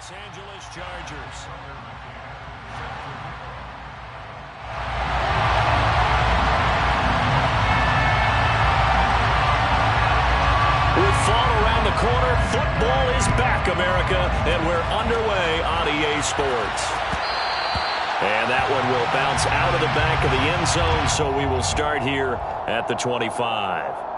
Los Angeles Chargers. With fall around the corner, football is back, America, and we're underway on EA Sports. And that one will bounce out of the back of the end zone, so we will start here at the 25.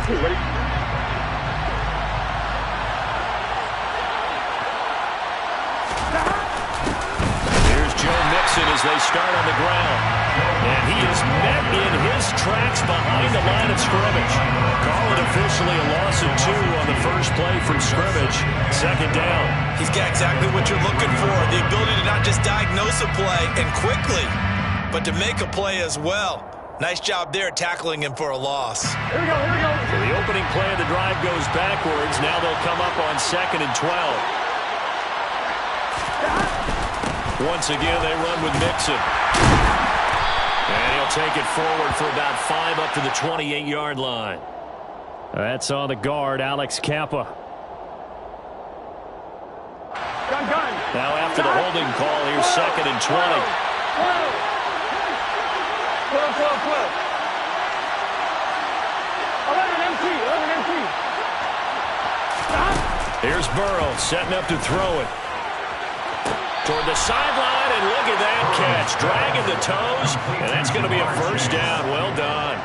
Ready? Here's Joe Mixon as they start on the ground. And he is met in his tracks behind the line of scrimmage. Call it officially a loss of 2 on the first play from scrimmage. Second down. He's got exactly what you're looking for. The ability to not just diagnose a play and quickly, but to make a play as well. Nice job there tackling him for a loss. Here we go, here we go. So the opening play of the drive goes backwards. Now they'll come up on 2nd and 12. Once again, they run with Mixon. And he'll take it forward for about 5 up to the 28-yard line. That's on the guard, Alex Kappa. Gun. Now after the holding call, here's 2nd and 20. 12. 11 empty. Here's Burrow setting up to throw it. Toward the sideline, and look at that catch. Dragging the toes, and that's going to be a first down. Well done.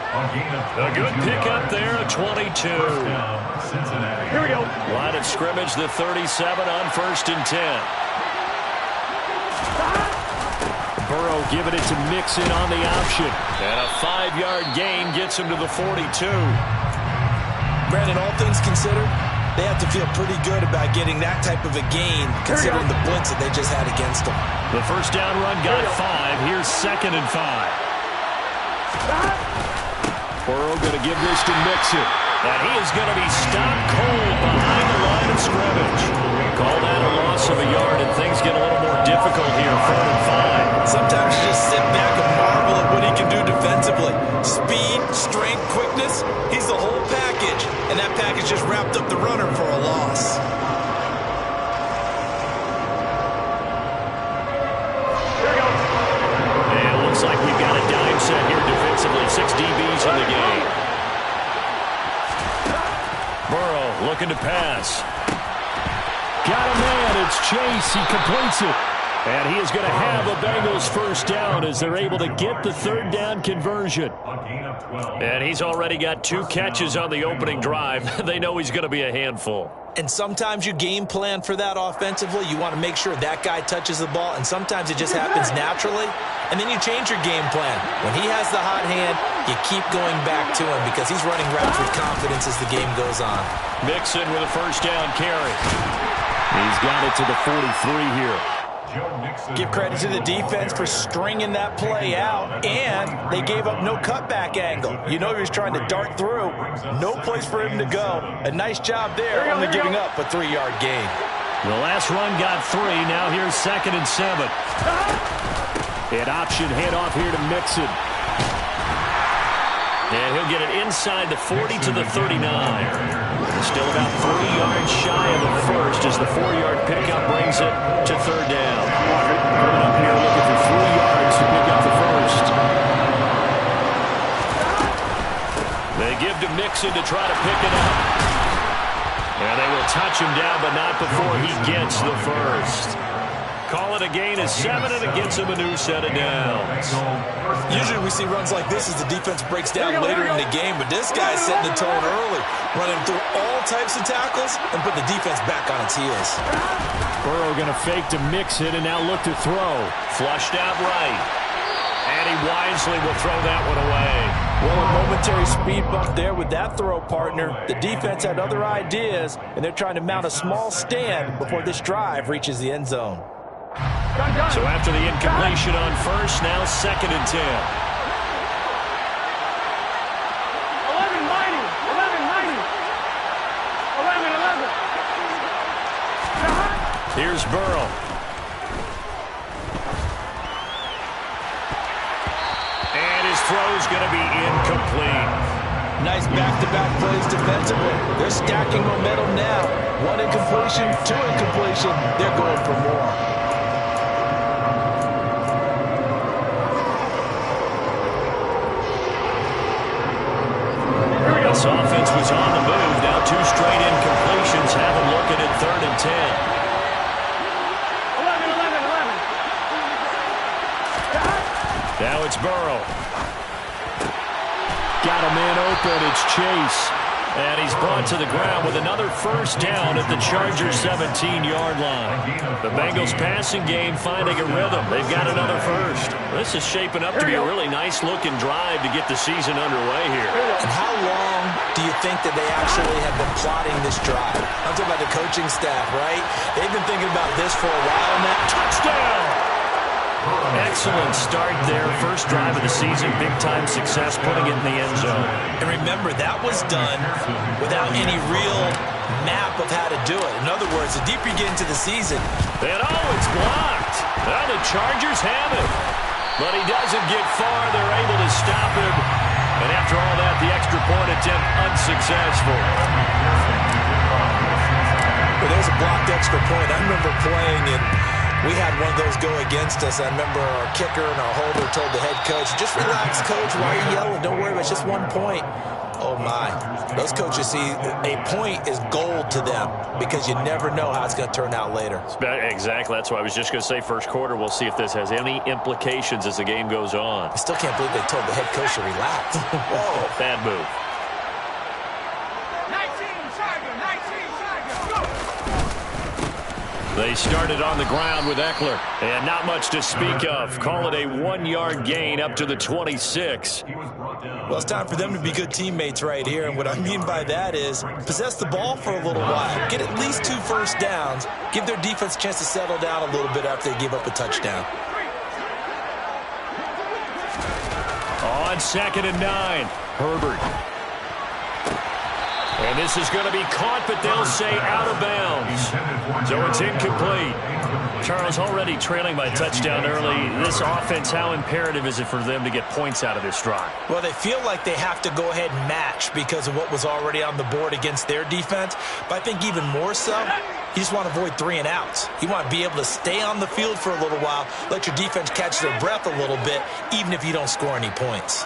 A good pickup there, a 22. Here we go. Line of scrimmage, the 37 on 1st and 10. Burrow giving it to Mixon on the option. And a 5-yard gain gets him to the 42. Brandon, all things considered, they have to feel pretty good about getting that type of a gain considering the blitz that they just had against them. The first down run got 5. Here's 2nd and 5. Burrow going to give this to Mixon. And he is going to be stopped cold behind the line of scrimmage. Call that a loss of a yard, and things get a little more difficult here, 3rd and 5. Sometimes you just sit back and marvel at what he can do defensively. Speed, strength, quickness, he's the whole package. And that package just wrapped up the runner for a loss. And it looks like we've got a dime set here defensively. 6 DBs in the game. Burrow looking to pass. Got a man. It's Chase. He completes it. And he is going to have a Bengals first down as they're able to get the 3rd down conversion. And he's already got 2 catches on the opening drive. They know he's going to be a handful. And sometimes you game plan for that offensively. You want to make sure that guy touches the ball, and sometimes it just happens naturally. And then you change your game plan. When he has the hot hand, you keep going back to him because he's running routes with confidence as the game goes on. Mixon with a first down carry. He's got it to the 43 here. Give credit to the defense for stringing that play out, and they gave up no cutback angle. You know he was trying to dart through. No place for him to go. A nice job there, only giving up a 3-yard gain. The last run got 3. Now here's 2nd and 7. An option handoff here to Mixon. And he'll get it inside the 40 to the 39. Still about 3 yards shy of the first as the 4-yard pickup brings it to 3rd down. Coming up here looking for 3 yards to pick up the first. They give to Mixon to try to pick it up. And they will touch him down, but not before he gets the first. Call it a gain of 7, and it gets him a new set of downs. Usually we see runs like this as the defense breaks down later in the game, but this guy's setting the tone early, running through all types of tackles and put the defense back on its heels. Burrow going to fake to Mixon and now look to throw. Flushed out right. And he wisely will throw that one away. Well, a momentary speed bump there with that throw, partner. The defense had other ideas, and they're trying to mount a small stand before this drive reaches the end zone. So after the incompletion on first, now 2nd and 10. 11-90. Here's Burrow. And his throw's going to be incomplete. Nice back-to-back plays defensively. They're stacking momentum now. 1 incompletion, 2 incompletion. They're going for more. This offense was on the move. Now 2 straight incompletions. Have a look at it, 3rd and 10. 11. Now it's Burrow. Got a man open. It's Chase. And he's brought to the ground with another first down at the Chargers' 17-yard line. The Bengals passing game finding a rhythm. They've got another first. This is shaping up to be a really nice-looking drive to get the season underway here. And how long do you think that they actually have been plotting this drive? I'm talking about the coaching staff, right? They've been thinking about this for a while now. Touchdown! Excellent start there. First drive of the season. Big-time success, putting it in the end zone. And remember, that was done without any real map of how to do it. In other words, the deeper you get into the season. And it's blocked. Well, the Chargers have it. But he doesn't get far. They're able to stop him. And after all that, the extra point attempt unsuccessful. Well, there's a blocked extra point. I remember playing and we had one of those go against us. I remember our kicker and our holder told the head coach, just relax, coach. Why are you yelling? Don't worry about it. It's just 1 point. Oh, my. Those coaches see a point is gold to them because you never know how it's going to turn out later. Exactly. That's what I was just going to say. First quarter, we'll see if this has any implications as the game goes on. I still can't believe they told the head coach to relax. Whoa. Bad move. They started on the ground with Eckler, and not much to speak of. Call it a 1-yard gain up to the 26. Well, it's time for them to be good teammates right here, and what I mean by that is possess the ball for a little while, get at least 2 first downs, give their defense a chance to settle down a little bit after they give up a touchdown. On 2nd and 9, Herbert. And this is going to be caught, but they'll say out of bounds. So it's incomplete. Charles, already trailing by touchdown early. This offense, how imperative is it for them to get points out of this drive? Well, they feel like they have to go ahead and match because of what was already on the board against their defense. But I think even more so, you just want to avoid 3 and outs. You want to be able to stay on the field for a little while, let your defense catch their breath a little bit, even if you don't score any points.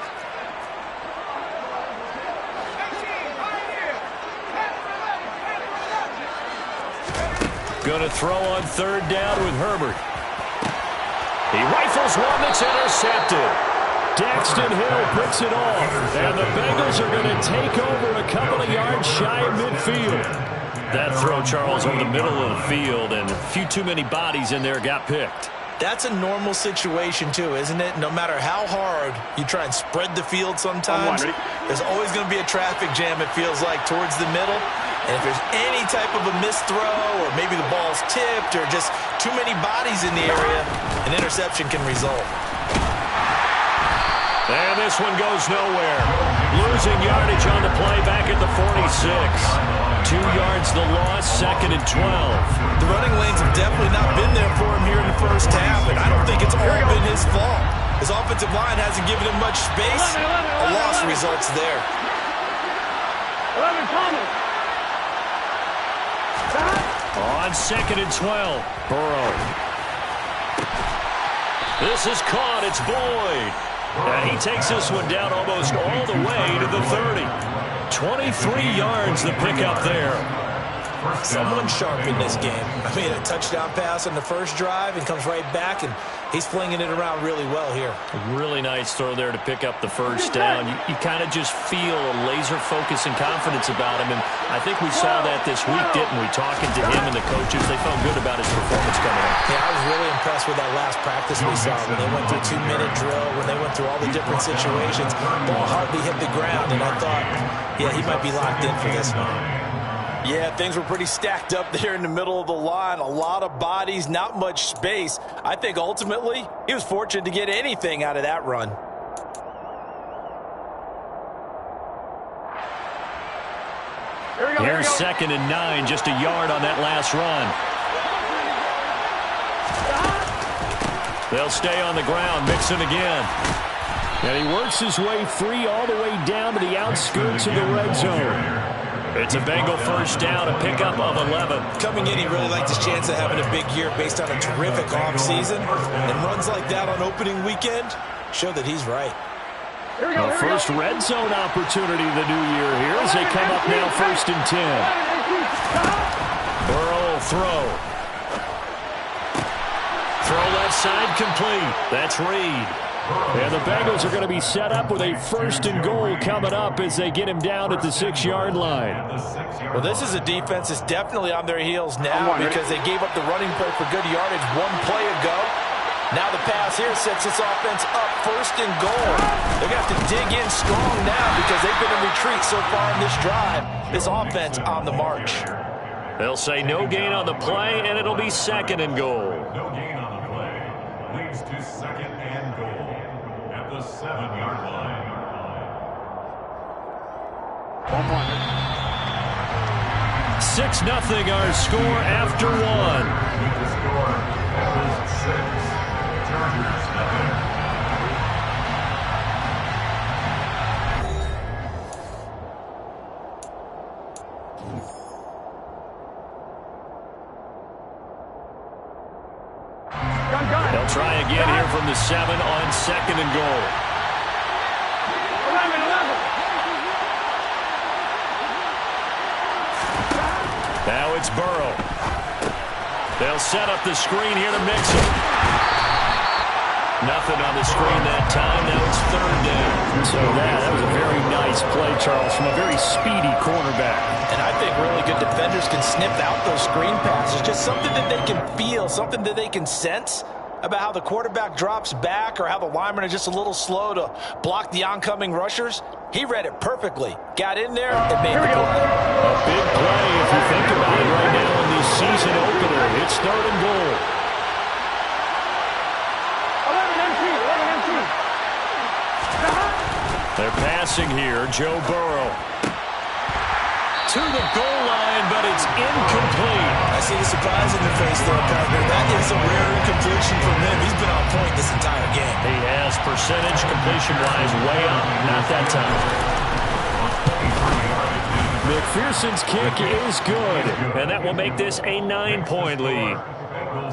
Going to throw on 3rd down with Herbert. He rifles one that's intercepted. Daxton Hill picks it off. And the Bengals are going to take over a couple of yards shy of midfield. That throw, Charles, over the middle of the field, and a few too many bodies in there got picked. That's a normal situation, too, isn't it? No matter how hard you try and spread the field sometimes, there's always going to be a traffic jam, it feels like, towards the middle. And if there's any type of a missed throw or maybe the ball's tipped or just too many bodies in the area, an interception can result. And this one goes nowhere. Losing yardage on the play back at the 46. 2 yards the loss, 2nd and 12. The running lanes have definitely not been there for him here in the first half, and I don't think it's all been his fault. His offensive line hasn't given him much space. A loss results there. 11 Thomas. On 2nd and 12, Burrow. This is caught. It's Boyd. And he takes this one down almost all the way to the 30. 23 yards the pickup there. Someone sharp in this game. I mean, a touchdown pass on the first drive and comes right back, and he's flinging it around really well here. A really nice throw there to pick up the first down. You kind of just feel a laser focus and confidence about him, and I think we saw that this week, didn't we? Talking to him and the coaches, they felt good about his performance coming up. Yeah, I was really impressed with that last practice we saw when they went through 2-minute drill, when they went through all the different situations. Ball hardly hit the ground, and I thought, yeah, he might be locked in for this one. Yeah, things were pretty stacked up there in the middle of the line. A lot of bodies, not much space. I think ultimately he was fortunate to get anything out of that run. Here's 2nd and 9, just a yard on that last run. They'll stay on the ground, Mixon again. And he works his way free all the way down to the outskirts of the red zone. It's a Bengal first down, a pickup of 11. Coming in, he really liked his chance of having a big year based on a terrific offseason. And runs like that on opening weekend show that he's right. The first red zone opportunity of the new year here as they come up now 1st and 10. Burrow will throw. Throw left side complete. That's Reed. And the Bengals are going to be set up with a 1st and goal coming up as they get him down at the 6-yard line. Well, this is a defense that's definitely on their heels now because they gave up the running play for good yardage one play ago. Now the pass here sets this offense up 1st and goal. They're going to have to dig in strong now because they've been in retreat so far in this drive. This offense on the march. They'll say no gain on the play, and it'll be 2nd and goal. No gain on the play. Leads to 2nd and goal at the 7-yard line. 6-0 our score after 1. The score is 6. Chargers nothing. They'll try again here from the 7 on 2nd and goal. 11. Now it's Burrow. They'll set up the screen here to Mixon. Nothing on the screen that time. Now it's 3rd down. So that was a very nice play, Charles, from a very speedy cornerback. And I think really good defenders can snip out those screen passes. Just something that they can feel, something that they can sense about how the quarterback drops back or how the linemen are just a little slow to block the oncoming rushers. He read it perfectly. Got in there and made the play. A big play if you think about it right now in the season opener. It's 3rd and goal. 11 MC. They're passing here. Joe Burrow to the goal line, but it's incomplete. I see the surprise in your face there, partner. That is a rare incompletion from him. He's been on point this entire game. He has percentage completion-wise way up. Not that time. McPherson's kick is good, and that will make this a 9-point lead.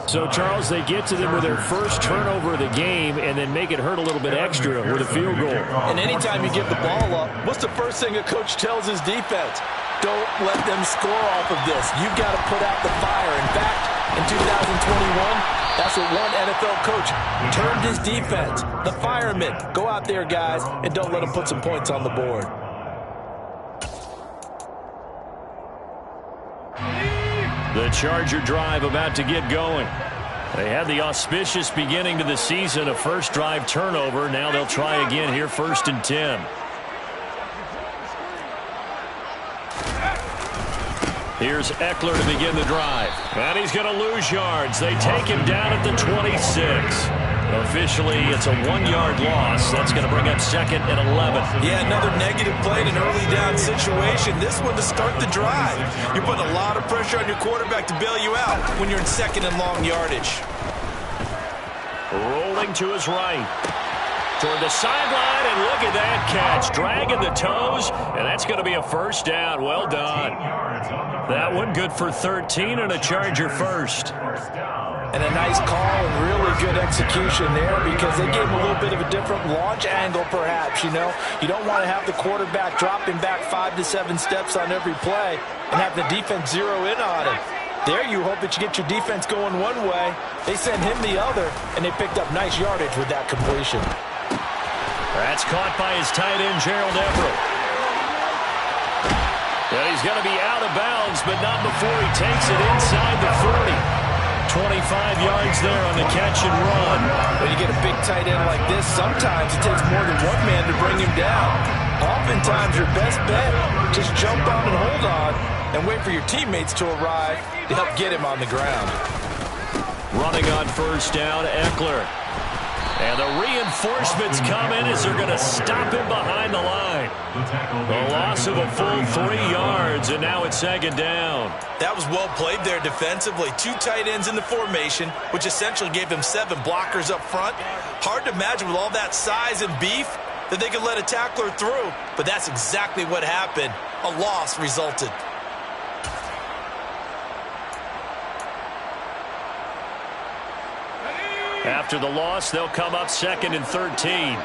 So, Charles, they get to them with their first turnover of the game and then make it hurt a little bit extra with a field goal. And anytime you give the ball up, what's the first thing a coach tells his defense? Don't let them score off of this. You've got to put out the fire. In fact, in 2021, that's what one NFL coach termed his defense. The firemen. Go out there, guys, and don't let them put some points on the board. The Charger drive about to get going. They had the auspicious beginning to the season, a first drive turnover. Now they'll try again here 1st and 10. Here's Eckler to begin the drive. And he's going to lose yards. They take him down at the 26. Officially, it's a 1-yard loss. That's going to bring up 2nd and 11. Yeah, another negative play in an early down situation. This one to start the drive. You're putting a lot of pressure on your quarterback to bail you out when you're in 2nd and long yardage. Rolling to his right. Toward the sideline, and look at that catch. Dragging the toes, and that's going to be a first down. Well done. That one good for 13 and a Charger first. And a nice call and really good execution there because they gave him a little bit of a different launch angle perhaps, you know. You don't want to have the quarterback dropping back 5 to 7 steps on every play and have the defense zero in on him. There you hope that you get your defense going one way. They send him the other, and they picked up nice yardage with that completion. That's caught by his tight end, Gerald Everett. Well, he's going to be out of bounds, but not before he takes it inside the 40. 25 yards there on the catch and run. When you get a big tight end like this, sometimes it takes more than one man to bring him down. Oftentimes, your best bet, just jump on and hold on and wait for your teammates to arrive to help get him on the ground. Running on first down, Eckler. And the reinforcements come in as they're going to stop him behind the line. A loss of a full 3 yards, and now it's second down. That was well played there defensively. 2 tight ends in the formation, which essentially gave them 7 blockers up front. Hard to imagine with all that size and beef that they could let a tackler through, but that's exactly what happened. A loss resulted. After the loss, they'll come up 2nd and 13.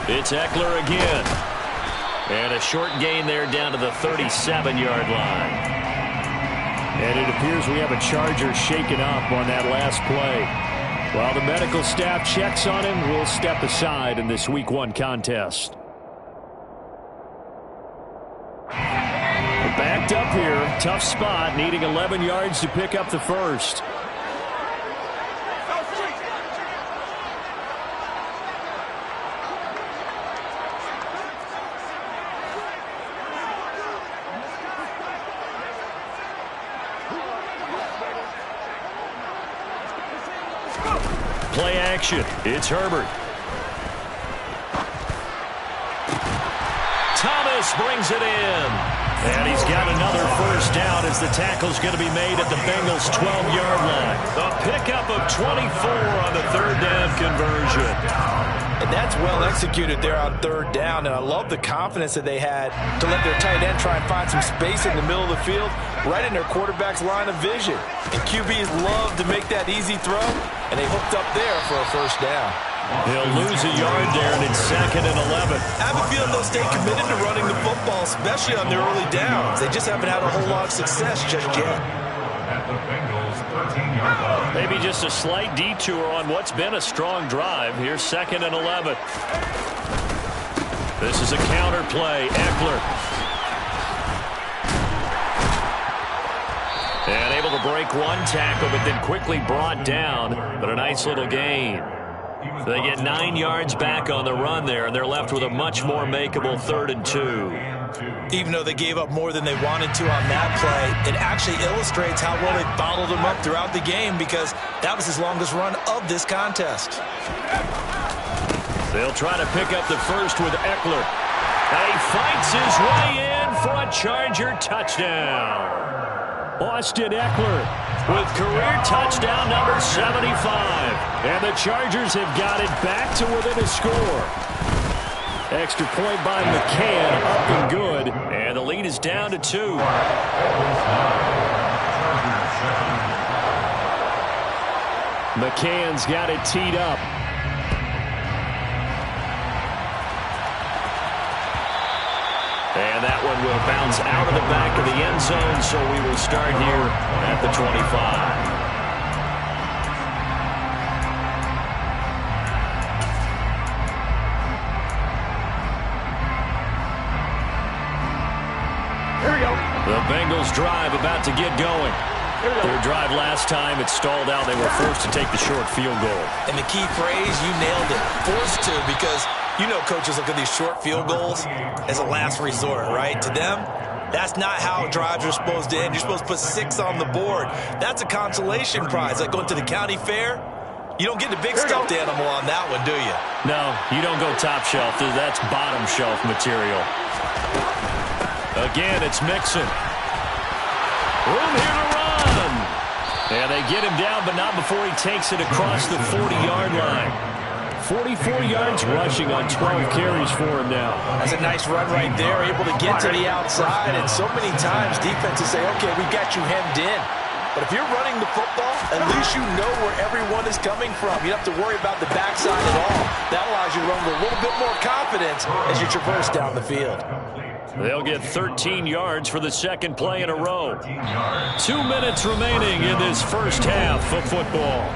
It's Eckler again. And a short gain there down to the 37-yard line. And it appears we have a Charger shaken up on that last play. While the medical staff checks on him, we'll step aside in this Week 1 contest. Backed up here, tough spot, needing 11 yards to pick up the first. Play action, it's Herbert. Thomas brings it in. And he's got another first down as the tackle's going to be made at the Bengals' 12-yard line. A pickup of 24 on the third down conversion. And that's well executed there on third down, and I love the confidence that they had to let their tight end try and find some space in the middle of the field, right in their quarterback's line of vision. And QBs love to make that easy throw, and they hooked up there for a first down. He'll lose a yard there, and it's 2nd and 11. I have a feeling they'll stay committed to running the football, especially on their early downs. They just haven't had a whole lot of success just yet. At the Bengals' 13-yard line. Maybe just a slight detour on what's been a strong drive. Here's 2nd and 11. This is a counter play. Eckler. And able to break one tackle, but then quickly brought down. But a nice little gain. They get 9 yards back on the run there, and they're left with a much more makeable 3rd and 2. Even though they gave up more than they wanted to on that play, it actually illustrates how well they bottled them up throughout the game, because that was his longest run of this contest. They'll try to pick up the first with Eckler. And he fights his way in for a Charger touchdown. Austin Eckler with career touchdown number 75. And the Chargers have got it back to within a score. Extra point by McCann, up and good. And the lead is down to 2. McCann's got it teed up. And that one will bounce out of the back of the end zone, so we will start here at the 25. Here we go. The Bengals drive about to get going. Their drive last time, it stalled out. They were forced to take the short field goal. And the key phrase, you nailed it. Forced to, because you know coaches look at these short field goals as a last resort, right? To them, that's not how drives are supposed to end. You're supposed to put 6 on the board. That's a consolation prize. Like going to the county fair, you don't get the big stuffed animal on that one, do you? No, you don't go top shelf. That's bottom shelf material. Again, it's Mixon. Room here to run. And they get him down, but not before he takes it across the 40-yard line. 44 yards rushing on 12 carries for him now. That's a nice run right there, able to get to the outside. And so many times defenses say, okay, we got you hemmed in. But if you're running the football, at least you know where everyone is coming from. You don't have to worry about the backside at all. That allows you to run with a little bit more confidence as you traverse down the field. They'll get 13 yards for the second play in a row. 2 minutes remaining in this first half of football.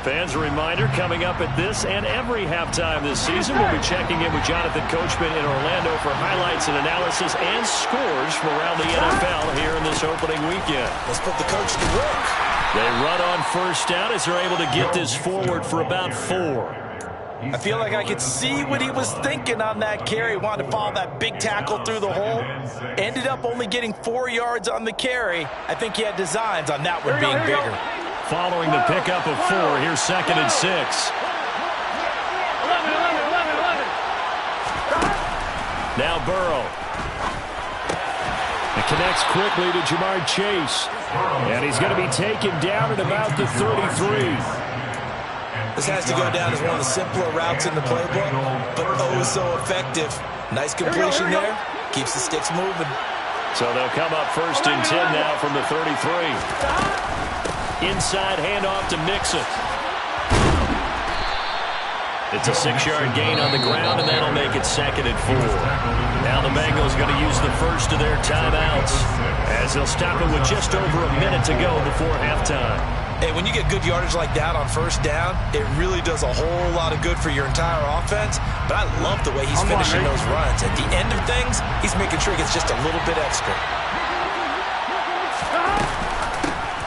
Fans, a reminder, coming up at this and every halftime this season, we'll be checking in with Jonathan Coachman in Orlando for highlights and analysis and scores from around the NFL here in this opening weekend. Let's put the coach to work. They run on first down as they're able to get this forward for about 4. I feel like I could see what he was thinking on that carry. Wanted to follow that big tackle through the hole. Ended up only getting 4 yards on the carry. I think he had designs on that one being bigger. Following the pickup of 4, here's 2nd and 6. Now Burrow. It connects quickly to Jamar Chase. And he's going to be taken down at about the 33. This has to go down as one of the simpler routes in the playbook, but oh so effective. Nice completion there. Keeps the sticks moving. So they'll come up 1st and 10 now from the 33. Inside handoff to Mixon. It's a 6-yard gain on the ground, and that'll make it 2nd and 4. Now the Bengals going to use the first of their timeouts as they'll stop it with just over a minute to go before halftime. Hey, when you get good yardage like that on first down, it really does a whole lot of good for your entire offense. But I love the way he's finishing those runs. At the end of things, he's making sure he gets just a little bit extra.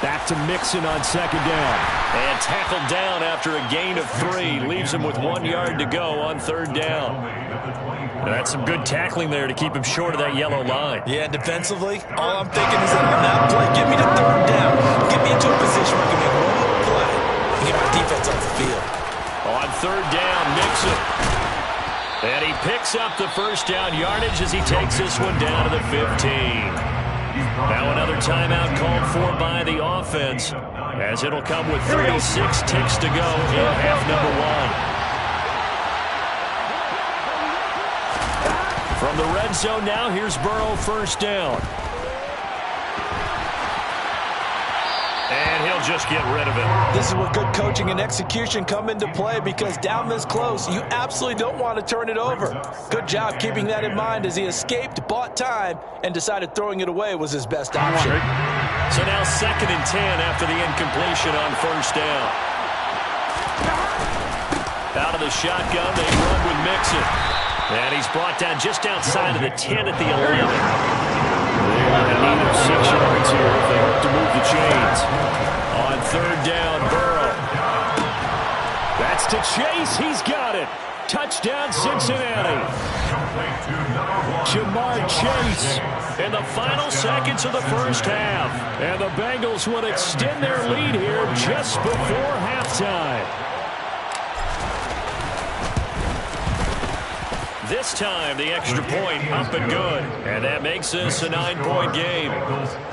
Back to Mixon on 2nd down. And tackled down after a gain of 3. Leaves him with 1 yard to go on 3rd down. That's some good tackling there to keep him short of that yellow line. Yeah, defensively, all I'm thinking is that on that play, get me to 3rd down. Get me into a position where I can make one more play and get my defense off the field. On 3rd down, Mixon. And he picks up the first down yardage as he takes this one down to the 15. Now another timeout called for by the offense as it'll come with 36 ticks to go in half number 1. From the red zone now, here's Burrow 1st down. And he'll just get rid of it. This is where good coaching and execution come into play, because down this close, you absolutely don't want to turn it over. Good job keeping that in mind as he escaped, bought time, and decided throwing it away was his best option. So now 2nd and 10 after the incompletion on 1st down. Out of the shotgun, they run with Mixon. And he's brought down just outside of the 10 at the 11. They are in need of 6 yards here if they hope to move the chains. On 3rd down, Burrow. That's to Chase. He's got it. Touchdown, Cincinnati. Jamar Chase in the final seconds of the first half. And the Bengals will extend their lead here just before halftime. This time, the extra point up and good. And that makes this a 9-point game.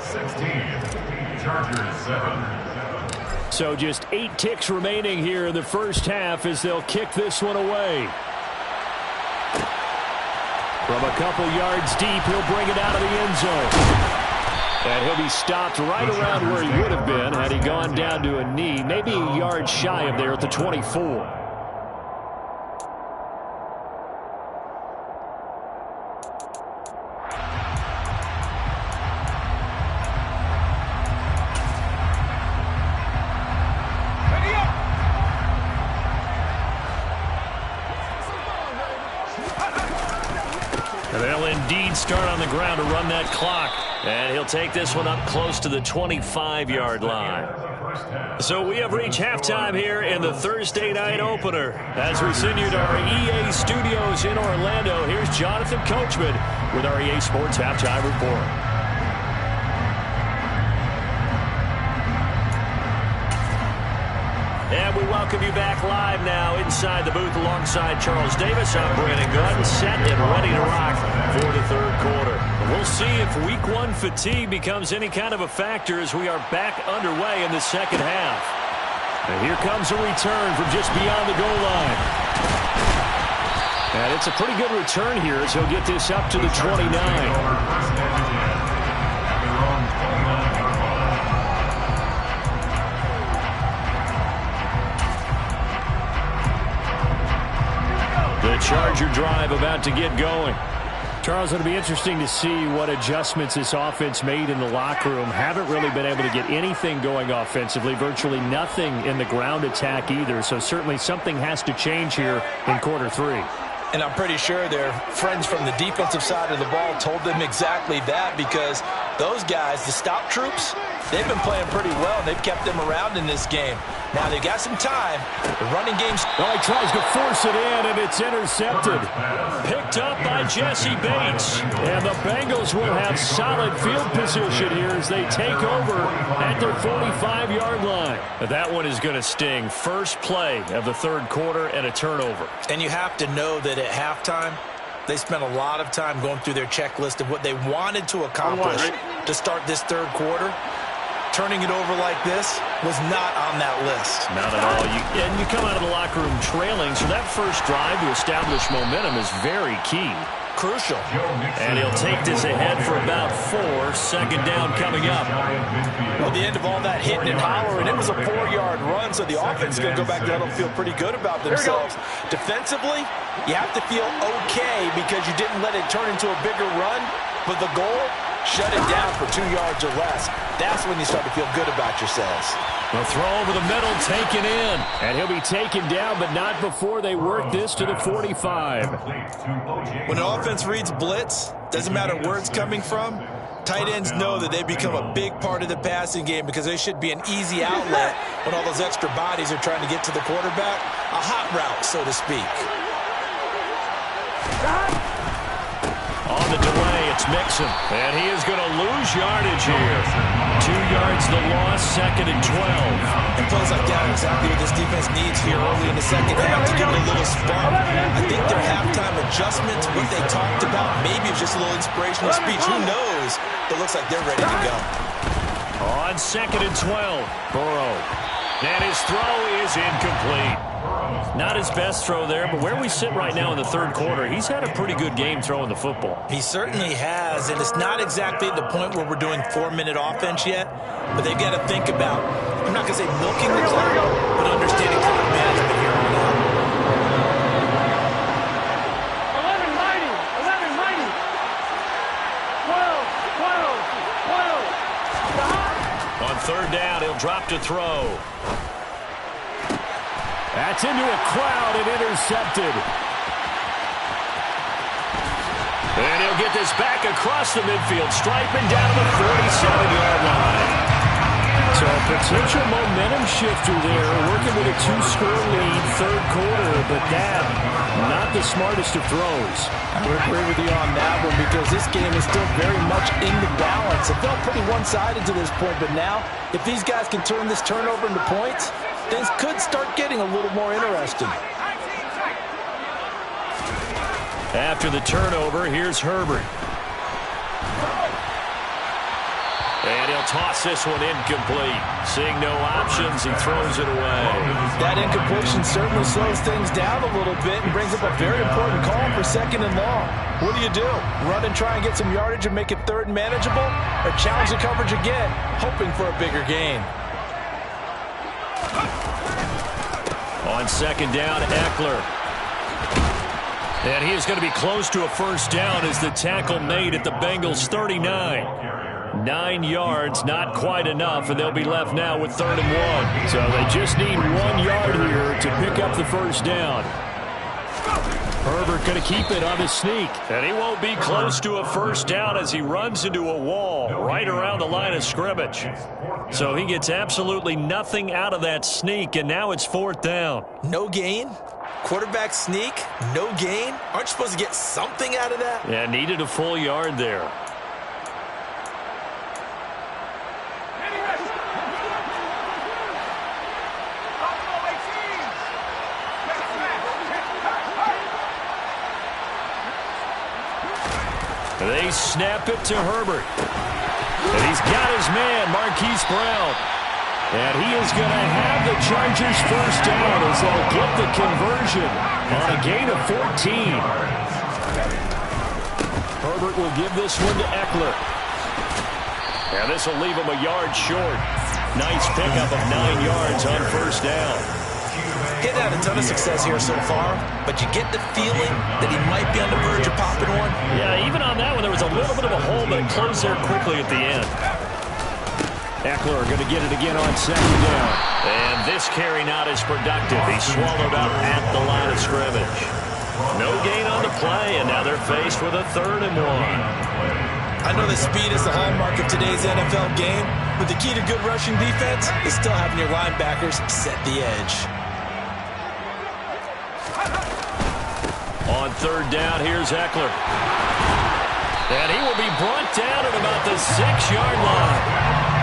16, Chargers 7. So just 8 ticks remaining here in the first half as they'll kick this one away. From a couple yards deep, he'll bring it out of the end zone. And he'll be stopped right around where he would have been had he gone down to a knee, maybe a yard shy of there at the 24. They'll indeed start on the ground to run that clock. And he'll take this one up close to the 25-yard line. So we have reached halftime here in the Thursday night opener. As we send you to our EA studios in Orlando, here's Jonathan Coachman with our EA Sports Halftime Report. And we welcome you back live now inside the booth alongside Charles Davis. I'm Brandon Gunn, set and ready to rock for the third quarter. We'll see if week 1 fatigue becomes any kind of a factor as we are back underway in the second half. And here comes a return from just beyond the goal line. And it's a pretty good return here as he'll get this up to the 29. The Charger drive about to get going. Charles, it'll be interesting to see what adjustments this offense made in the locker room. Haven't really been able to get anything going offensively, virtually nothing in the ground attack either. So certainly something has to change here in quarter 3. And I'm pretty sure their friends from the defensive side of the ball told them exactly that, because those guys, the stop troops, they've been playing pretty well, and they've kept them around in this game. Now they've got some time. The running game's... Oh, he tries to force it in, and it's intercepted. Picked up by Jesse Bates. And the Bengals will have solid field position here as they take over at their 45-yard line. That one is going to sting. First play of the third quarter and a turnover. And you have to know that at halftime, they spent a lot of time going through their checklist of what they wanted to accomplish to start this third quarter. Turning it over like this was not on that list. Not at all. And you come out of the locker room trailing, so that first drive to establish momentum is very key. Crucial. And he'll take this ahead for about 4. Second down coming up. Well, the end of all that hitting and hollering, it was a 4-yard run, so the offense is going to go back there and feel pretty good about themselves. Defensively, you have to feel okay because you didn't let it turn into a bigger run, but the goal, shut it down for 2 yards or less. That's when you start to feel good about yourselves. The throw over the middle, taken in. And he'll be taken down, but not before they work this to the 45. When an offense reads blitz, doesn't matter where it's coming from, tight ends know that they become a big part of the passing game because they should be an easy outlet when all those extra bodies are trying to get to the quarterback. A hot route, so to speak. On the delay, it's Mixon. And he is going to lose yardage here. 2 yards the loss, second and 12. And plays like that are exactly what this defense needs here early in the second half to give it a little spark. I think their halftime adjustments, what they talked about, maybe it was just a little inspirational speech. Who knows? It looks like they're ready to go. On second and 12, Burrow. And his throw is incomplete. Not his best throw there, but where we sit right now in the third quarter, he's had a pretty good game throwing the football. He certainly has, and it's not exactly at the point where we're doing 4-minute offense yet, but they've got to think about, I'm not going to say milking the clock, but understanding clock management here on out. 11 mighty, 11 mighty. 12, 12, 12. On third down, he'll drop to throw. That's into a crowd and intercepted. And he'll get this back across the midfield stripe and down to the 47-yard line. So a potential momentum shifter there, working with a 2-score lead, third quarter, but that, not the smartest of throws. I would agree with you on that one because this game is still very much in the balance. It felt pretty one-sided to this point, but now, if these guys can turn this turnover into points, things could start getting a little more interesting. After the turnover, here's Herbert. And he'll toss this one incomplete. Seeing no options, he throws it away. That incompletion certainly slows things down a little bit and brings up a very important call for second and long. What do? Run and try and get some yardage and make it third and manageable? Or challenge the coverage again, hoping for a bigger gain? On second down, Eckler. And he is going to be close to a first down as the tackle made at the Bengals' 39. 9 yards, not quite enough, and they'll be left now with 3rd and 1. So they just need 1 yard here to pick up the first down. Herbert going to keep it on his sneak. And he won't be close to a first down as he runs into a wall right around the line of scrimmage. So he gets absolutely nothing out of that sneak, and now it's 4th down. No gain? Quarterback sneak? No gain? Aren't you supposed to get something out of that? Yeah, needed a full yard there. They snap it to Herbert. And he's got his man, Marquise Brown. And he is going to have the Chargers first down as they'll get the conversion on a gain of 14. Herbert will give this one to Eckler. And this will leave him a yard short. Nice pickup of 9 yards on first down. He hasn't had a ton of success here so far, but you get the feeling that he might be on the verge of popping one. Yeah, even on that one, there was a little bit of a hole, but it closed there quickly at the end. Eckler going to get it again on second down. And this carry not as productive. He swallowed up at the line of scrimmage. No gain on the play, and now they're faced with a 3rd and 1. I know that speed is the hallmark of today's NFL game, but the key to good rushing defense is still having your linebackers set the edge. On 3rd down, here's Eckler. And he will be brought down at about the 6-yard line.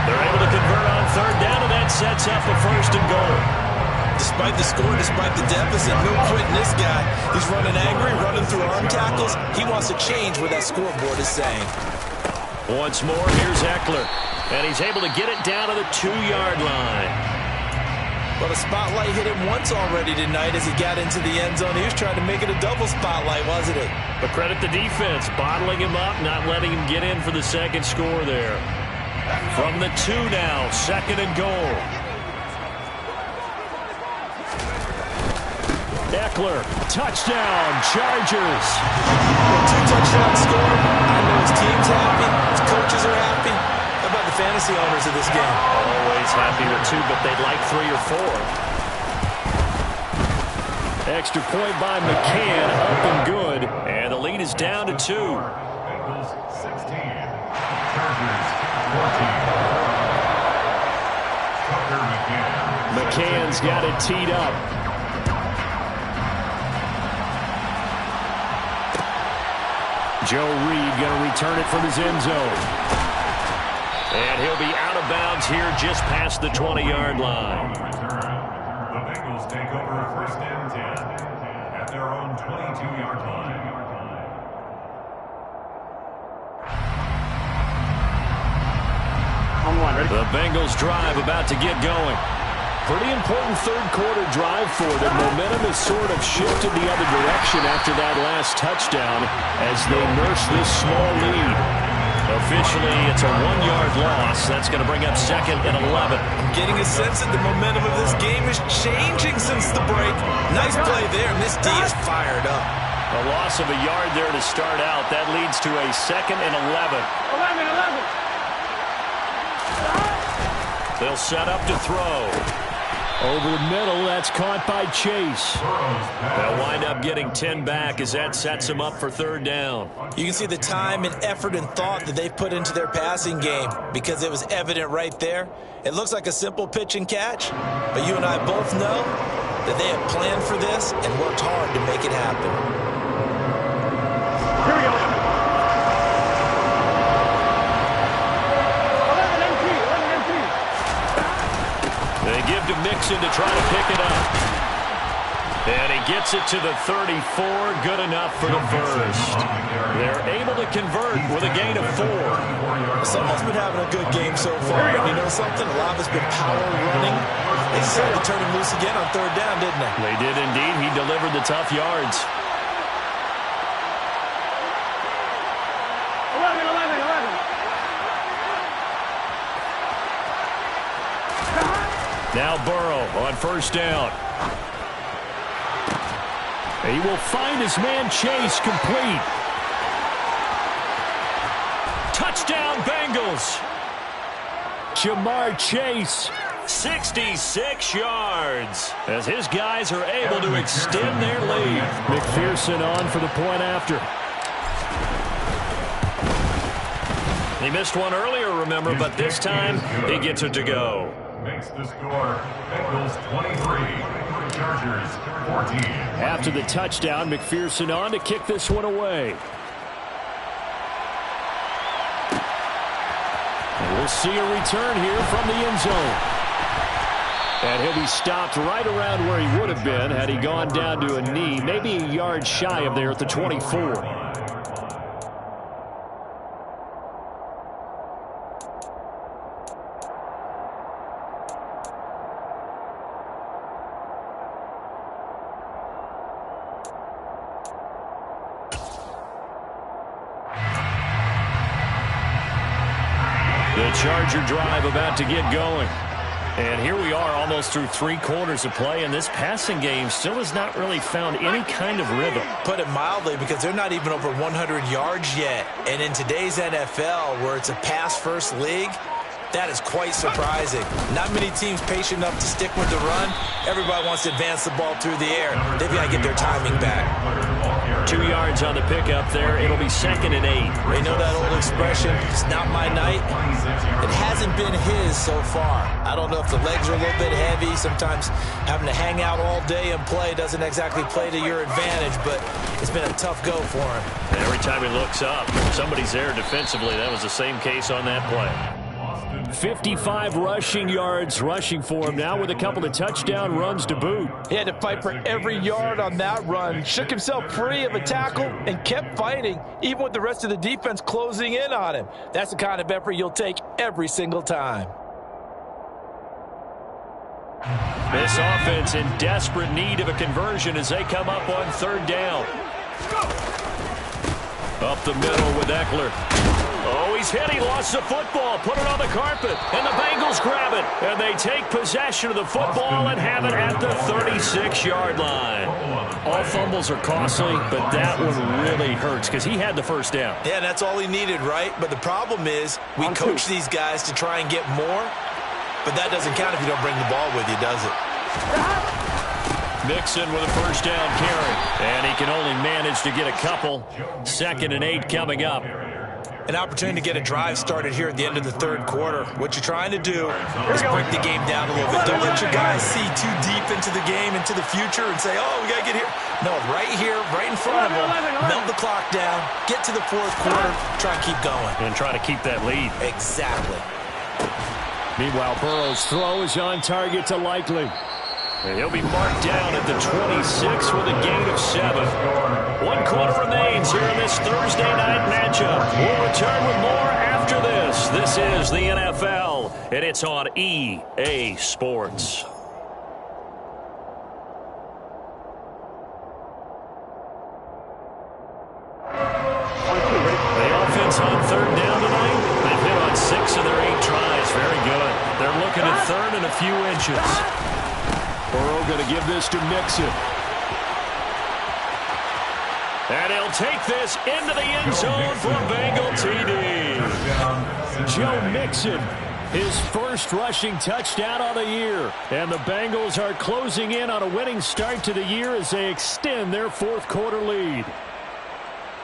They're able to convert on 3rd down, and that sets up a 1st and goal. Despite the score, despite the deficit, no quitting this guy. He's running angry, running through arm tackles. He wants to change what that scoreboard is saying. Once more, here's Eckler. And he's able to get it down to the 2-yard line. Well, the spotlight hit him once already tonight as he got into the end zone. He was trying to make it a double spotlight, wasn't it? But credit the defense, bottling him up, not letting him get in for the 2nd score there. From the 2 now, 2nd and goal. Eckler, touchdown, Chargers. 2 touchdowns scored. I know his team's happy, his coaches are happy. How about the fantasy owners of this game? Always happy with 2, but they'd like 3 or 4. Extra point by McCann, up and good. And the lead is down to 2. Bengals 16. Chargers 14. Tucker McCann. McCann's got it teed up. Joe Reed going to return it from his end zone. And he'll be out of bounds here just past the 20-yard line. The Bengals take over 1st and 10 at their own 22-yard line. The Bengals drive about to get going. Pretty important 3rd quarter drive for them. Momentum has sort of shifted the other direction after that last touchdown as they nurse this small lead. Officially, it's a 1-yard loss. That's going to bring up 2nd and 11. I'm getting a sense that the momentum of this game is changing since the break. Nice play there, and this D is fired up. A loss of a yard there to start out. That leads to a 2nd and 11. 11. They'll set up to throw. Over the middle, that's caught by Chase. They'll wind up getting 10 back as that sets them up for 3rd down. You can see the time and effort and thought that they've put into their passing game because it was evident right there. It looks like a simple pitch and catch, but you and I both know that they have planned for this and worked hard to make it happen. Here we go. 11 empty. They give to Mixon to try to pick it up. And he gets it to the 34. Good enough for the 1st. They're able to convert with a gain of 4. Someone's been having a good game so far. And you know something? A lot of it's been power running. They decided to turn him loose again on 3rd down, didn't they? They did indeed. He delivered the tough yards. 11. Now Burrow on 1st down. He will find his man Chase complete. Touchdown Bengals. Jamar Chase, 66 yards. As his guys are able to extend their lead. McPherson on for the point after. He missed one earlier, remember, but this time he gets it to go. Makes the score Bengals 23, Chargers 14. After the touchdown, McPherson on to kick this one away. And we'll see a return here from the end zone. And he'll be stopped right around where he would have been had he gone down to a knee, maybe a yard shy of there at the 24. The Charger drive about to get going. And here we are almost through 3 quarters of play, and this passing game still has not really found any kind of rhythm. Put it mildly, because they're not even over 100 yards yet. And in today's NFL, where it's a pass-first league, that is quite surprising. Not many teams patient enough to stick with the run. Everybody wants to advance the ball through the air. They've got to get their timing back. 2 yards on the pickup there. It'll be 2nd and 8. They know that old expression, it's not my night. It hasn't been his so far. I don't know if the legs are a little bit heavy. Sometimes having to hang out all day and play doesn't exactly play to your advantage, but it's been a tough go for him. And every time he looks up, somebody's there defensively. That was the same case on that play. 55 rushing yards rushing for him now with a couple of touchdown runs to boot. He had to fight for every yard on that run. Shook himself free of a tackle and kept fighting, even with the rest of the defense closing in on him. That's the kind of effort you'll take every single time. This offense in desperate need of a conversion as they come up on 3rd down. Up the middle with Eckler. Oh, he's hit. He lost the football. Put it on the carpet. And the Bengals grab it. And they take possession of the football and have it at the 36-yard line. All fumbles are costly, but that one really hurts because he had the 1st down. Yeah, that's all he needed, right? But the problem is we coach these guys to try and get more, but that doesn't count if you don't bring the ball with you, does it? Mixon with a 1st down carry. And he can only manage to get a couple. 2nd and 8 coming up. An opportunity to get a drive started here at the end of the 3rd quarter. What you're trying to do is break the game down a little bit. Don't let your guys see too deep into the game, into the future, and say, oh, we got to get here. No, right here, right in front of them, melt the clock down, get to the 4th quarter, try and keep going. And try to keep that lead. Exactly. Meanwhile, Burrow's throw is on target to Likely. And he'll be marked down at the 26 with a gain of 7. 1 quarter remains here in this Thursday night matchup. We'll return with more after this. This is the NFL, and it's on EA Sports. The offense on 3rd down tonight. They've hit on 6 of their 8 tries. Very good. They're looking at 3rd and a few inches. Burrow going to give this to Mixon. And he'll take this into the end zone for a Bengal TD. Joe Mixon, his 1st rushing touchdown of the year. And the Bengals are closing in on a winning start to the year as they extend their 4th quarter lead.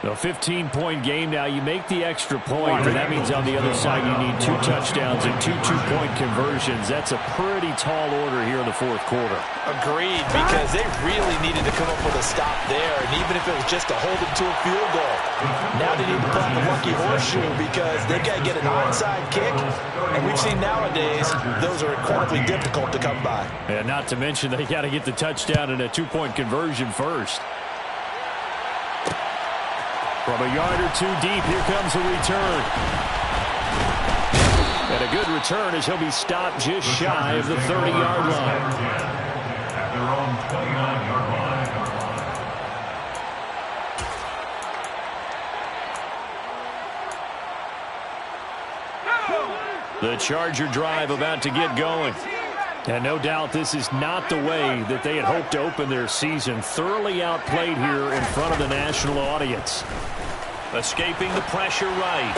A 15-point game now. You make the extra point, and that means on the other side you need 2 touchdowns and 2 two-point conversions. That's a pretty tall order here in the 4th quarter. Agreed, because they really needed to come up with a stop there, and even if it was just to hold them to a field goal. Now they need to pull the lucky horseshoe because they've got to get an onside kick, and we've seen nowadays those are incredibly difficult to come by. And not to mention they got to get the touchdown and a 2-point conversion first. From a yard or 2 deep, here comes a return. And a good return as he'll be stopped just shy of the 30-yard line. At their own 29-yard line. The Charger drive about to get going. And no doubt this is not the way that they had hoped to open their season. Thoroughly outplayed here in front of the national audience. Escaping the pressure right.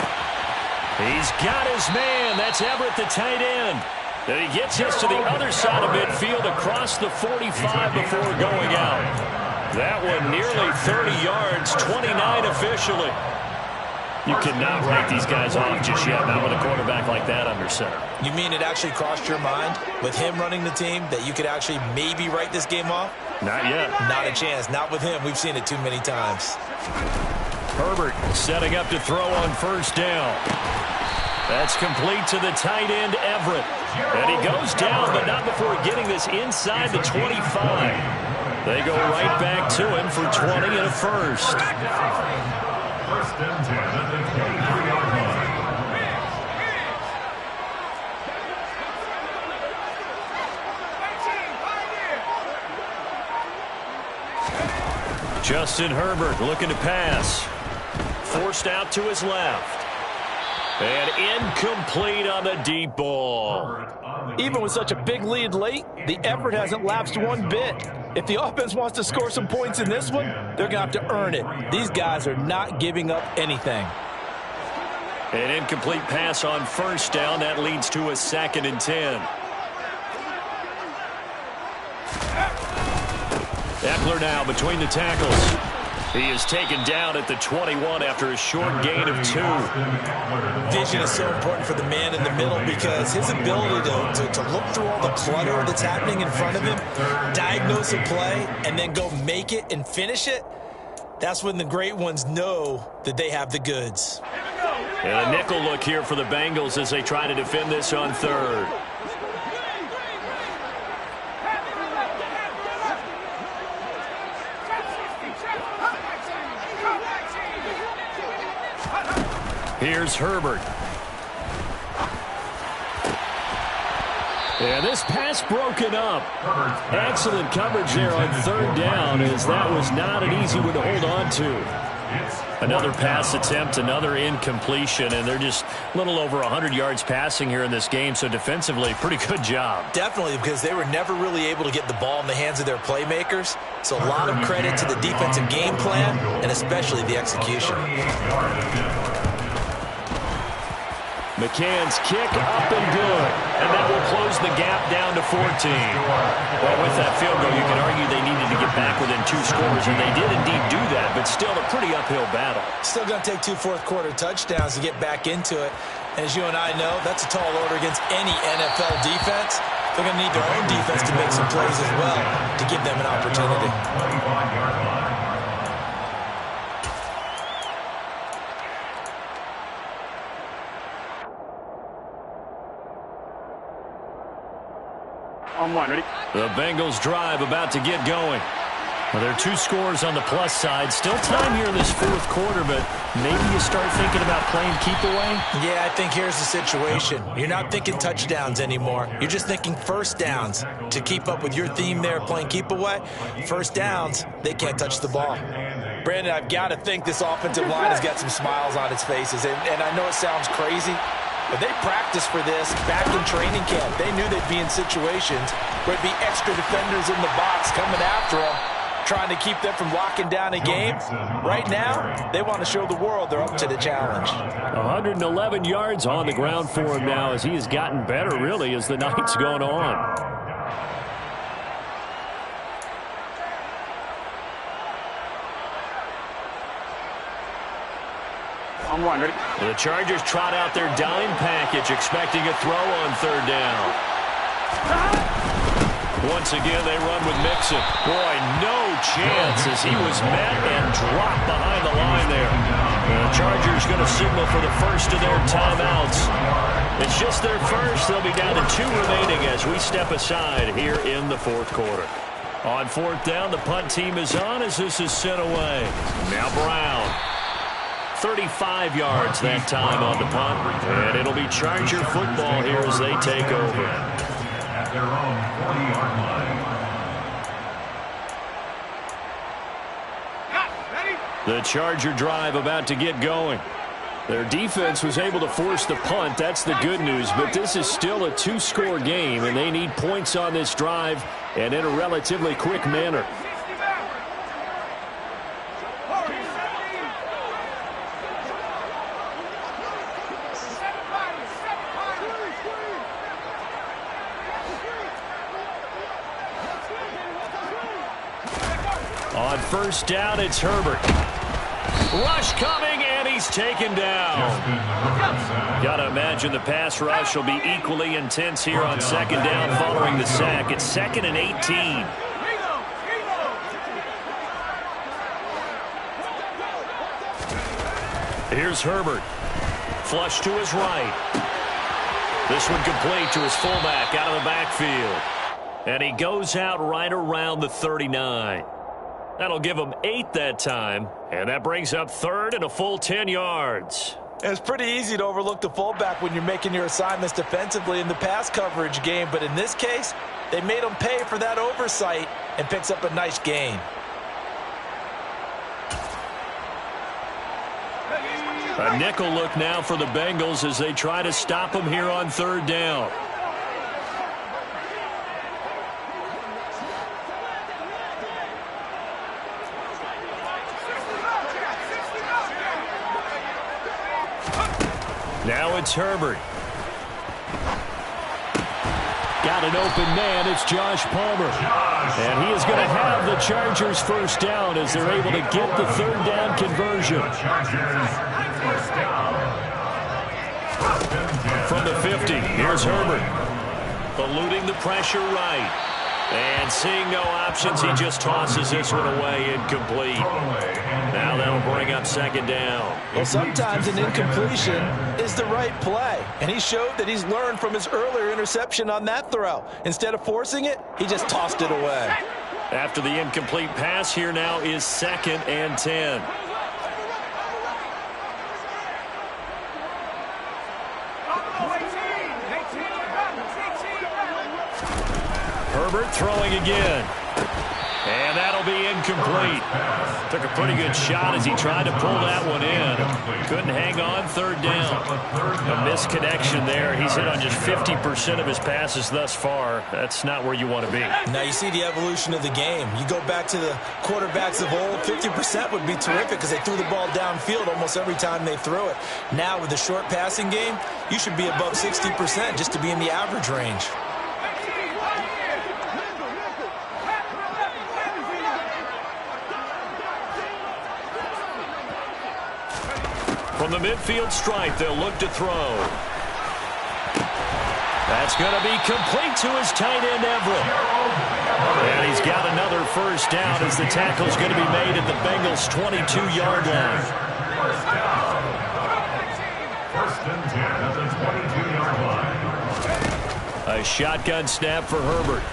He's got his man. That's Everett, the tight end. And he gets us to the other side of midfield across the 45 before going out. That one nearly 30 yards, 29 officially. You cannot write these guys off just yet, not with a quarterback like that under center. You mean it actually crossed your mind with him running the team that you could actually maybe write this game off? Not yet. Not a chance. Not with him. We've seen it too many times. Herbert setting up to throw on 1st down. That's complete to the tight end, Everett. And he goes down, but not before getting this inside the 25. They go right back to him for 20 and a 1st. 1st and 10 at the 23-yard line. Justin Herbert looking to pass. Forced out to his left. And incomplete on the deep ball. Even with such a big lead late, the effort hasn't lapsed one bit. If the offense wants to score some points in this one, they're going to have to earn it. These guys are not giving up anything. An incomplete pass on first down. That leads to a 2nd and 10. Eckler now between the tackles. He is taken down at the 21 after a short gain of 2. Vision is so important for the man in the middle because his ability to look through all the clutter that's happening in front of him, diagnose a play, and then go make it and finish it, that's when the great ones know that they have the goods. And a nickel look here for the Bengals as they try to defend this on 3rd. Here's Herbert. And this pass broken up. Excellent coverage there on 3rd down, as that was not an easy one to hold on to. Another pass attempt, another incompletion, and they're just a little over 100 yards passing here in this game, so defensively, pretty good job. Definitely, because they were never really able to get the ball in the hands of their playmakers, so a lot of credit to the defensive game plan, and especially the execution. McCann's kick up and good, and that will close the gap down to 14. Well, with that field goal, you can argue they needed to get back within 2 scores, and they did indeed do that, but still a pretty uphill battle. Still going to take 2 fourth-quarter touchdowns to get back into it. And as you and I know, that's a tall order against any NFL defense. They're going to need their own defense to make some plays as well to give them an opportunity. On 1, ready? The Bengals drive about to get going. Well, there are 2 scores on the plus side. Still time here in this 4th quarter, but maybe you start thinking about playing keep away? Yeah, I think here's the situation. You're not thinking touchdowns anymore. You're just thinking first downs. To keep up with your theme there, playing keep away, first downs, they can't touch the ball. Brandon, I've got to think this offensive line has got some smiles on its faces, and I know it sounds crazy, but they practiced for this back in training camp. They knew they'd be in situations where it'd be extra defenders in the box coming after them, trying to keep them from locking down a game. Right now, they want to show the world they're up to the challenge. 111 yards on the ground for him now as he has gotten better, really, as the night's gone on. On 1, ready? The Chargers trot out their dime package, expecting a throw on 3rd down. Once again, they run with Mixon. Boy, no chance as he was met and dropped behind the line there. The Chargers going to signal for the first of their timeouts. It's just their first. They'll be down to 2 remaining as we step aside here in the 4th quarter. On 4th down, the punt team is on as this is sent away. Now Brown. 35 yards that time on the punt, and it'll be Charger football here as they take over. At their own 40-yard line. The Charger drive about to get going. Their defense was able to force the punt. That's the good news, but this is still a 2-score game, and they need points on this drive and in a relatively quick manner. On 1st down, it's Herbert. Rush coming, and he's taken down. Gotta imagine the pass rush will be equally intense here on 2nd down following the sack. It's 2nd and 18. Here's Herbert. Flush to his right. This one complete to his fullback out of the backfield. And he goes out right around the 39. That'll give him 8 that time, and that brings up 3rd and a full 10 yards. It's pretty easy to overlook the fullback when you're making your assignments defensively in the pass coverage game, but in this case, they made him pay for that oversight and picks up a nice gain. A nickel look now for the Bengals as they try to stop him here on third down. Now it's Herbert. Got an open man. It's Josh Palmer. And he is going to have the Chargers first down as they're able to get the third down conversion. From the 50, here's Herbert. Eluding the pressure right. And seeing no options, he just tosses this one away, incomplete. Now that'll bring up second down. Well, sometimes an incompletion is the right play. And he showed that he's learned from his earlier interception on that throw. Instead of forcing it, he just tossed it away. After the incomplete pass, here now is 2nd and 10. Herbert throwing again. And that'll be incomplete. Took a pretty good shot as he tried to pull that one in. Couldn't hang on, third down. A misconnection there. He's hit on just 50% of his passes thus far. That's not where you want to be. Now you see the evolution of the game. You go back to the quarterbacks of old, 50% would be terrific because they threw the ball downfield almost every time they threw it. Now with the short passing game, you should be above 60% just to be in the average range. From the midfield stripe, they'll look to throw. That's going to be complete to his tight end, Everett. And he's got another first down as the tackle's going to be made at the Bengals' 22-yard line. First and 10 at the 22-yard line. A shotgun snap for Herbert.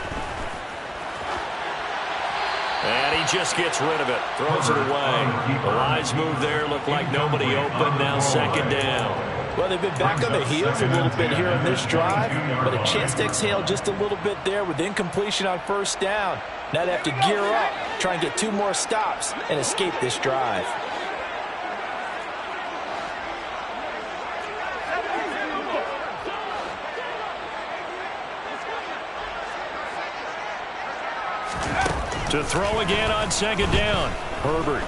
And he just gets rid of it. Throws it away. The lines move there. Look like nobody open. Now second down. Well, they've been back on their heels a little bit here in this drive, but a chance to exhale just a little bit there with incompletion on first down. Now they have to gear up, try and get 2 more stops, and escape this drive. To throw again on second down. Herbert.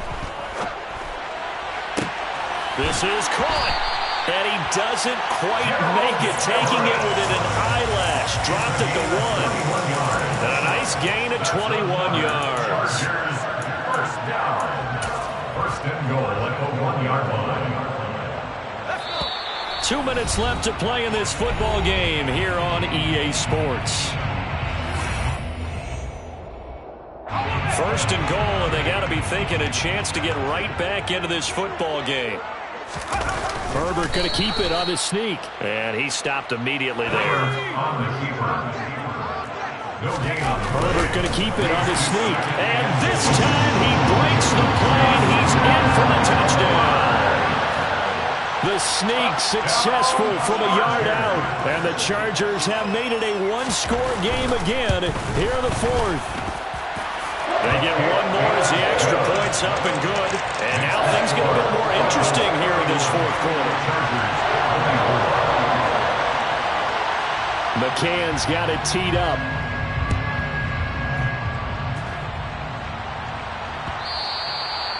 This is caught. And he doesn't quite make it, taking it within an eyelash. Dropped it to 1. And a nice gain of 21 yards. First down. First and goal at the 1-yard line. 2 minutes left to play in this football game here on EA Sports. First and goal, and they got to be thinking a chance to get right back into this football game. Herbert going to keep it on his sneak. And he stopped immediately there. Herbert going to keep it on his sneak. And this time he breaks the plane. He's in for the touchdown. The sneak successful from a yard out. And the Chargers have made it a 1-score game again here in the 4th. They get 1 more as the extra point's up and good. And now things get a bit more interesting here in this 4th quarter. McCann's got it teed up.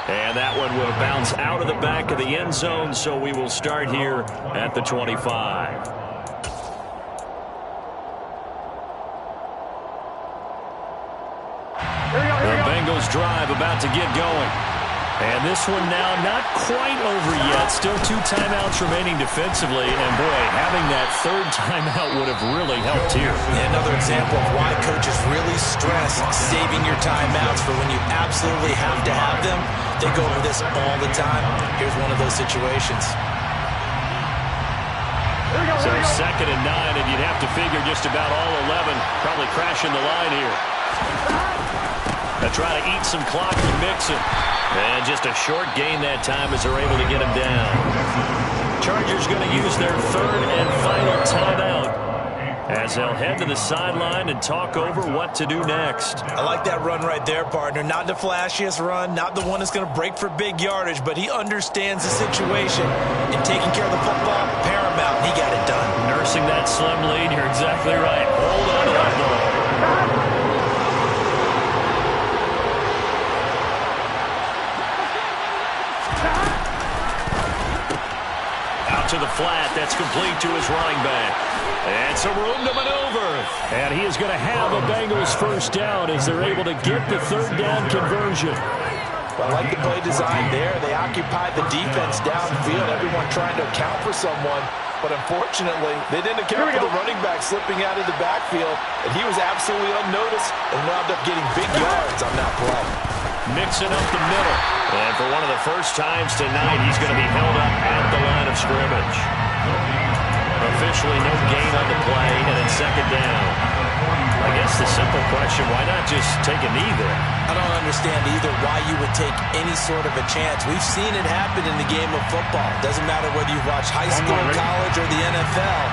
And that one will bounce out of the back of the end zone, so we will start here at the 25. The Bengals drive about to get going. And this one now not quite over yet. Still 2 timeouts remaining defensively. And boy, having that 3rd timeout would have really helped here. Another example of why coaches really stress saving your timeouts for when you absolutely have to have them. They go over this all the time. Here's one of those situations. So 2nd and 9, and you'd have to figure just about all 11 probably crashing the line here. They try to eat some clock from Mixon. And just a short gain that time as they're able to get him down. Chargers going to use their 3rd and final timeout. as they'll head to the sideline and talk over what to do next. I like that run right there, partner. Not the flashiest run, not the one that's going to break for big yardage, but he understands the situation, and taking care of the football, paramount, and he got it done. Nursing that slim lead, you're exactly right. Hold on to that ball. To the flat, that's complete to his running back. And some room to maneuver. And he is going to have a Bengals first down as they're able to get the third down conversion. Well, I like the play design there. They occupied the defense downfield, everyone trying to account for someone. But unfortunately, they didn't account for the running back slipping out of the backfield, and he was absolutely unnoticed and wound up getting big yards on that play. Mixing up the middle. And for one of the first times tonight, he's going to be held up at the line of scrimmage. Officially no gain on the play, and it's second down. I guess the simple question, why not just take a knee there? I don't understand either why you would take any sort of a chance. We've seen it happen in the game of football. Doesn't matter whether you watch high school, college, or the NFL.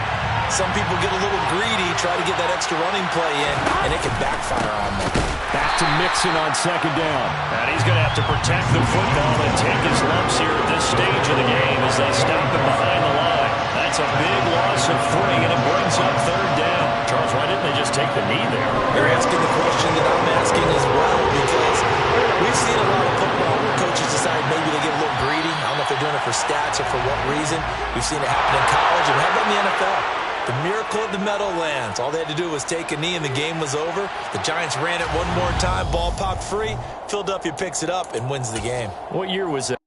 Some people get a little greedy, try to get that extra running play in, and it can backfire on them. Back to Mixon on second down. And he's going to have to protect the football and take his lumps here at this stage of the game as they stop him behind the line. That's a big loss of 3, and it brings up third down. Charles, why didn't they just take the knee there? You're asking the question that I'm asking as well, because we've seen a lot of football where coaches decide maybe they get a little greedy. I don't know if they're doing it for stats or for what reason. We've seen it happen in college, and how about in the NFL? The miracle of the Meadowlands. All they had to do was take a knee and the game was over. The Giants ran it one more time. Ball popped free. Philadelphia picks it up and wins the game. What year was that?